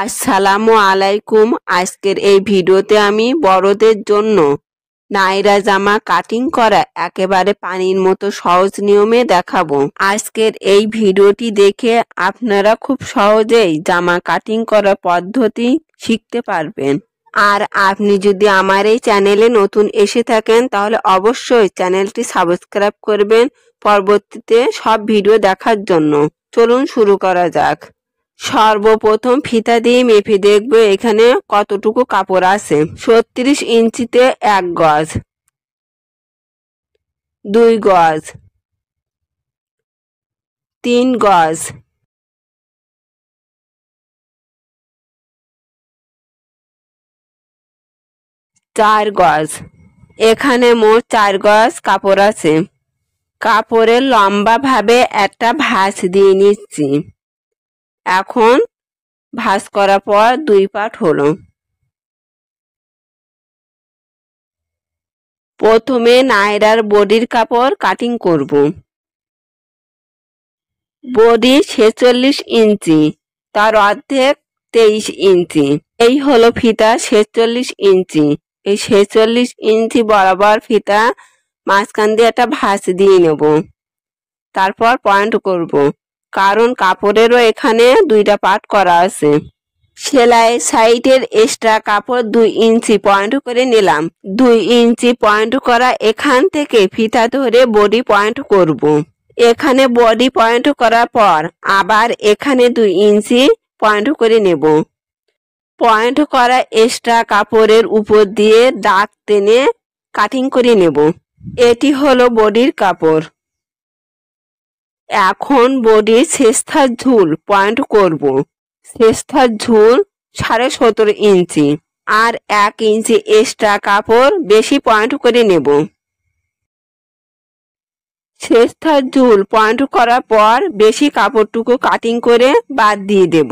আসসালামু আলাইকুম। আজকের এই ভিডিওতে আমি বড়দের জন্য নাইরা জামা কাটিং করা একেবারে পানির মতো সহজ নিয়মে দেখাবো। আজকের এই ভিডিওটি দেখে আপনারা খুব সহজেই জামা কাটিং করার পদ্ধতি শিখতে পারবেন। আর আপনি যদি আমার এই চ্যানেলে নতুন এসে থাকেন তাহলে অবশ্যই চ্যানেলটি সাবস্ক্রাইব করবেন পরবর্তীতে সব ভিডিও দেখার জন্য। চলুন শুরু করা যাক। সর্বপ্রথম ফিতা দিয়ে মেপে দেখব এখানে কতটুকু কাপড় আছে। 36 ইঞ্চিতে 1 গজ, 2 গজ, 3 গজ, 4 গজ। এখানে মোট 4 গজ কাপড় আছে। কাপড়ের লম্বা ভাবে একটা ভাঁজ দিয়ে নিচ্ছি। এখন ভাঁজ করার পর 2 পার্ট হলো। প্রথমে নায়রার বডির কাপড় কাটিং করব। বডি 46 ইঞ্চি, তার অর্ধেক 23 ইঞ্চি। এই হলো ফিতা 46 ইঞ্চি। এই 46 ইঞ্চি বরাবর ফিতা মাঝখান দিয়ে একটা ভাঁজ দিয়ে নেব। তারপর পয়েন্ট করব, কারণ কাপড়েরও এখানে 2টা পার্ট করা আছে। সেলাইয়ের সাইডের এক্সট্রা কাপড় 2 ইঞ্চি পয়েন্ট করে নিলাম। 2 ইঞ্চি পয়েন্ট করা এখান থেকে ফিতা ধরে বডি পয়েন্ট করব। এখানে বডি পয়েন্ট করার পর আবার এখানে 2 ইঞ্চি পয়েন্ট করে নেব। পয়েন্ট করা এক্সট্রা কাপড়ের উপর দিয়ে দাগ টেনে কাটিং করে নেব। এটি হলো বডির কাপড়। এখন বডির শেষথার ঝুল পয়েন্ট করব। শেষথার ঝুল 17.5 ইঞ্চি আর 1 ইঞ্চি এক্সট্রা কাপড় বেশি পয়েন্ট করে নেব। শেষথার ঝুল পয়েন্ট করার পর বেশি কাপড়টুকু কাটিং করে বাদ দিয়ে দেব।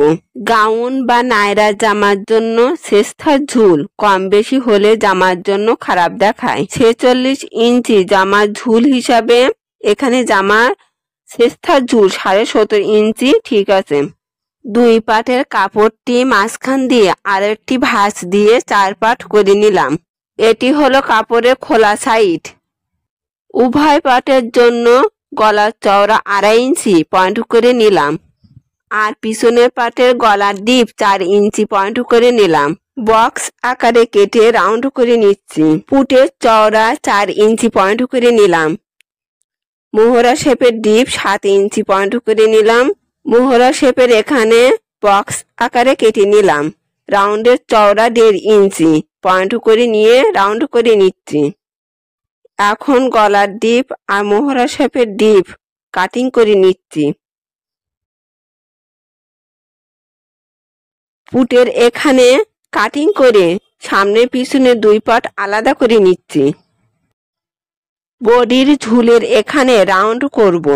গাউন বা নায়রা জামার জন্য শেষথার ঝুল কম বেশি হলে জামার জন্য খারাপ দেখায়। 46 ইঞ্চি জামার ঝুল হিসাবে এখানে জামার শেষথার ঝুল 17.5 ইঞ্চি ঠিক আছে। 2 পাটের কাপড়টি মাঝখান দিয়ে আরেকটি ভাঁজ দিয়ে 4 পাট করে নিলাম। এটি হলো কাপড়ের খোলা সাইড। উভয় পাটের জন্য গলার চওড়া 2.5 ইঞ্চি পয়েন্ট করে নিলাম। আর পিছনের পাটের গলার ডিপ 4 ইঞ্চি পয়েন্ট করে নিলাম। বক্স আকারে কেটে রাউন্ড করে নিচ্ছি। পুটের চওড়া 4 ইঞ্চি পয়েন্ট করে নিলাম। মোহরা শেপের ডিপ 7 ইঞ্চি পয়েন্ট করে নিলাম। মোহরা শেপের এখানে বক্স আকারে কেটে নিলাম। রাউন্ডের চওড়া 1.5 ইঞ্চি পয়েন্ট করে নিয়ে রাউন্ড করে নিচ্ছি। এখন গলার ডিপ আর মোহরা শেপের ডিপ কাটিং করে নিচ্ছি। পুটের এখানে কাটিং করে সামনে পিছনে 2 পাট আলাদা করে নিচ্ছি। বডির ঝুলের এখানে রাউন্ড করব।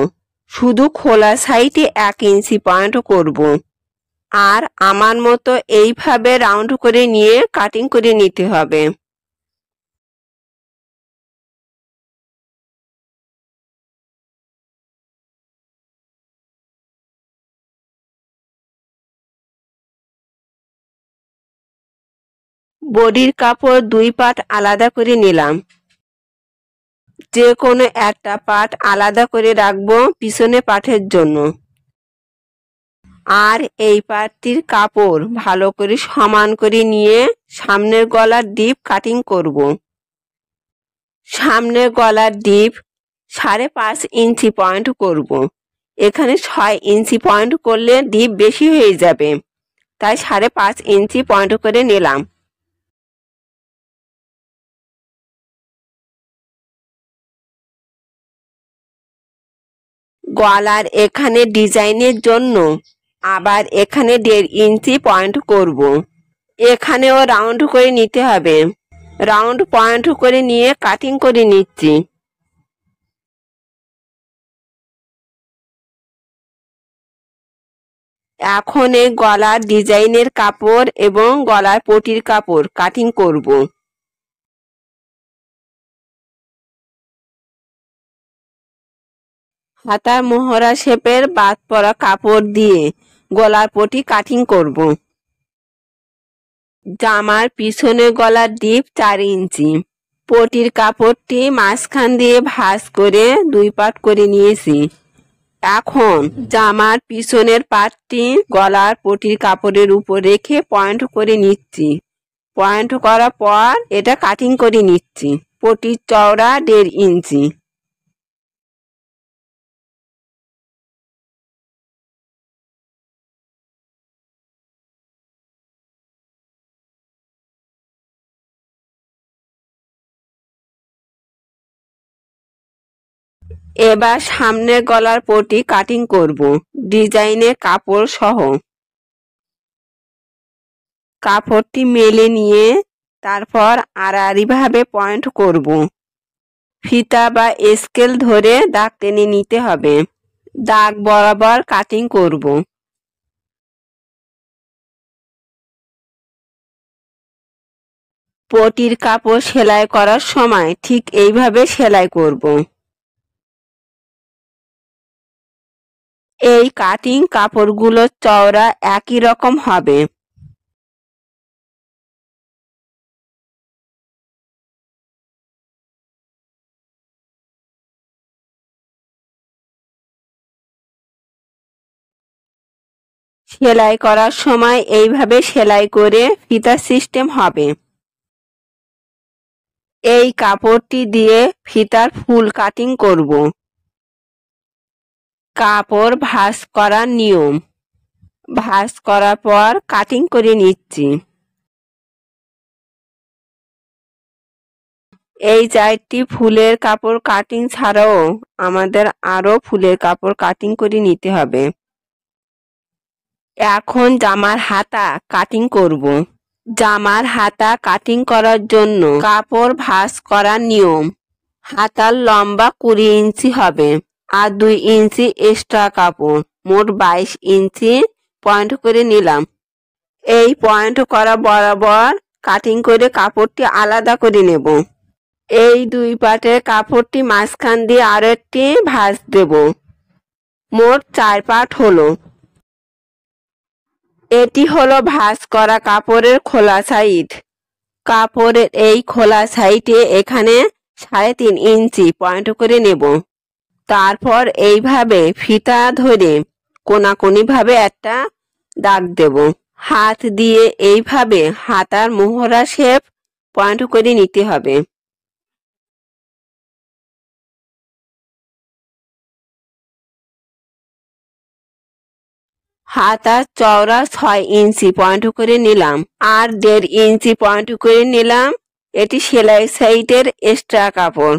শুধু খোলা সাইডে 1 ইঞ্চি পয়েন্ট করব। আর আমার মতো এইভাবে রাউন্ড করে নিয়ে কাটিং করে নিতে হবে। বডির কাপড় 2 পাট আলাদা করে নিলাম। যে কোনো একটা পাট আলাদা করে রাখবো পিছনে পাটের জন্য। আর এই পাটটির কাপড় ভালো করে সমান করে নিয়ে সামনের গলার ডিপ কাটিং করব। সামনের গলার ডিপ 5.5 ইঞ্চি পয়েন্ট করব। এখানে 6 ইঞ্চি পয়েন্ট করলে ডিপ বেশি হয়ে যাবে, তাই 5.5 ইঞ্চি পয়েন্ট করে নিলাম। গলার এখানে ডিজাইনের জন্য আবার এখানে 1.5 ইঞ্চি পয়েন্ট করব। এখানেও রাউন্ড করে নিতে হবে। রাউন্ড পয়েন্ট করে নিয়ে কাটিং করে নিচ্ছি। এখন এই গলার ডিজাইনের কাপড় এবং গলার পটির কাপড় কাটিং করব। হাতার মোহরা শেপের বাদ পড়া কাপড় দিয়ে গলার পটি কাটিং করব। জামার পিছনে গলার ডিপ 4 ইঞ্চি। পটির কাপড়টি মাঝখান দিয়ে ভাঁজ করে 2 পাট করে নিয়েছি। এখন জামার পিছনের পাটটি গলার পটির কাপড়ের উপর রেখে পয়েন্ট করে নিচ্ছি। পয়েন্ট করার পর এটা কাটিং করে নিচ্ছি। পটির চওড়া 1.5 ইঞ্চি। এবার সামনের গলার পটি কাটিং করব ডিজাইনের কাপড় সহ। কাপড়টি মেলে নিয়ে তারপর আড়াআড়িভাবে পয়েন্ট করব। ফিতা বা স্কেল ধরে দাগ টেনে নিতে হবে। দাগ বরাবর কাটিং করব। পটির কাপড় সেলাই করার সময় ঠিক এইভাবে সেলাই করব। এই কাটিং কাপড়গুলোর চওড়া একই রকম হবে। সেলাই করার সময় এইভাবে সেলাই করে ফিতা সিস্টেম হবে। এই কাপড়টি দিয়ে ফিতার ফুল কাটিং করব। কাপড় ভাঁজ করার নিয়ম। ভাঁজ করার পর কাটিং করে নিচ্ছি। এই 4টি ফুলের কাপড় কাটিং ছাড়াও আমাদের আরও ফুলের কাপড় কাটিং করে নিতে হবে। এখন জামার হাতা কাটিং করব। জামার হাতা কাটিং করার জন্য কাপড় ভাঁজ করার নিয়ম। হাতার লম্বা 20 ইঞ্চি হবে আর 2 ইঞ্চি এক্সট্রা কাপড়, মোট 22 ইঞ্চি পয়েন্ট করে নিলাম। এই পয়েন্ট করা বরাবর কাটিং করে কাপড়টি আলাদা করে নেব। এই 2 পাটের কাপড়টি মাঝখান দিয়ে আরো একটি ভাঁজ দেব। মোট 4 পাট হলো। এটি হলো ভাঁজ করা কাপড়ের খোলা সাইড। কাপড়ের এই খোলা সাইডে এখানে 3.5 ইঞ্চি পয়েন্ট করে নেব। তারপর এইভাবে ফিতা ধরে কোনাকুনিভাবে একটা দাগ দেব। হাত দিয়ে এইভাবে হাতার মোহরা শেপ পয়েন্ট করে নিতে হবে। হাতার চওড়া 6 ইঞ্চি পয়েন্ট করে নিলাম আর 1.5 ইঞ্চি পয়েন্ট করে নিলাম। এটি সেলাই সাইডের এক্সট্রা কাপড়।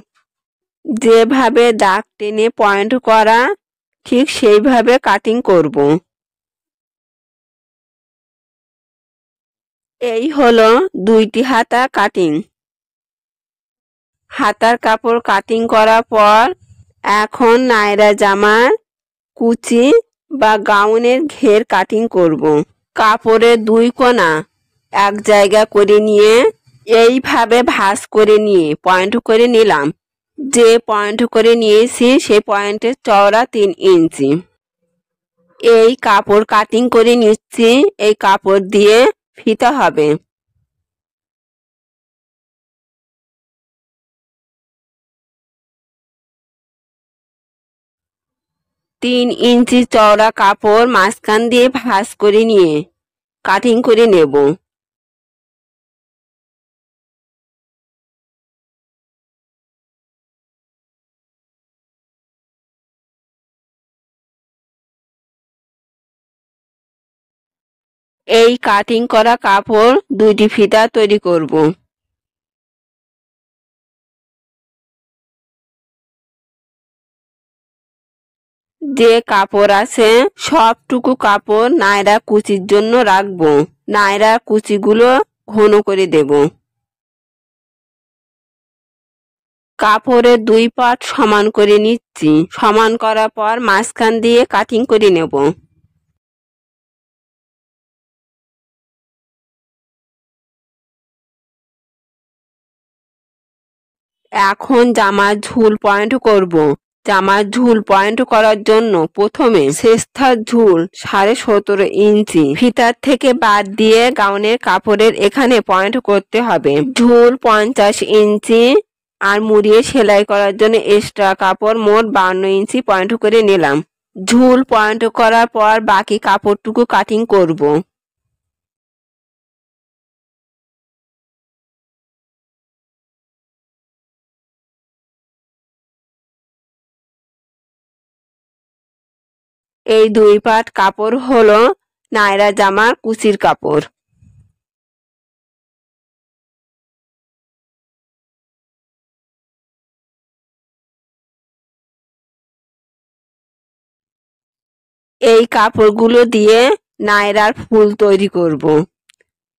যেভাবে দাগ টেনে পয়েন্ট করা ঠিক সেইভাবে কাটিং করব। এই হলো 2টি হাতা কাটিং। হাতার কাপড় কাটিং করার পর এখন নায়রা জামার কুচি বা গাউনের ঘের কাটিং করব। কাপড়ের 2 কোণা এক জায়গা করে নিয়ে এইভাবে ভাঁজ করে নিয়ে পয়েন্ট করে নিলাম। যে পয়েন্ট করে নিয়েছি সেই পয়েন্টের চওড়া 3 ইঞ্চি। এই কাপড় কাটিং করে নিচ্ছি। এই কাপড় দিয়ে ফিতা হবে। 3 ইঞ্চি চওড়া কাপড় মাঝখান দিয়ে ভাঁজ করে নিয়ে কাটিং করে নেব। এই কাটিং করা কাপড় 2টি ফিতা তৈরি করব। যে কাপড় আছে সবটুকু কাপড় নায়রা কুচির জন্য রাখবো। নায়রা কুচিগুলো ঘন করে দেব। কাপড়ের 2 পাট সমান করে নিচ্ছি। সমান করার পর মাঝখান দিয়ে কাটিং করে নেব। এখন জামার ঝুল পয়েন্ট করব। জামার ঝুল পয়েন্ট করার জন্য প্রথমে শেষথার ঝুল 17.5 ইঞ্চি ফিতার থেকে বাদ দিয়ে গাউনের কাপড়ের এখানে পয়েন্ট করতে হবে। ঝুল 50 ইঞ্চি আর মুড়িয়ে সেলাই করার জন্য এক্সট্রা কাপড় মোট 52 ইঞ্চি পয়েন্ট করে নিলাম। ঝুল পয়েন্ট করার পর বাকি কাপড়টুকু কাটিং করব। এই 2 পাট কাপড় হলো নায়রা জামার কুচির কাপড়। এই কাপড়গুলো দিয়ে নায়রার ফুল তৈরি করব।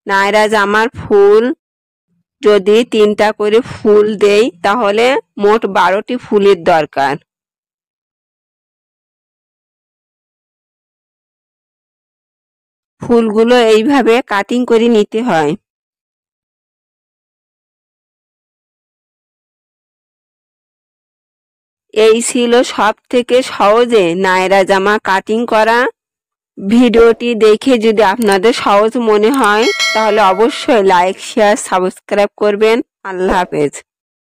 নায়রা জামার ফুল যদি 3টা করে ফুল দেই তাহলে মোট 12টি ফুলের দরকার। ফুলগুলো এইভাবে কাটিং করে নিতে হয়। এই ছিল সবথেকে সহজে নায়রা জামা কাটিং করা। ভিডিওটি দেখে যদি আপনাদের সহজ মনে হয় তাহলে অবশ্যই লাইক, শেয়ার, সাবস্ক্রাইব করবেন। আল্লাহ হাফেজ।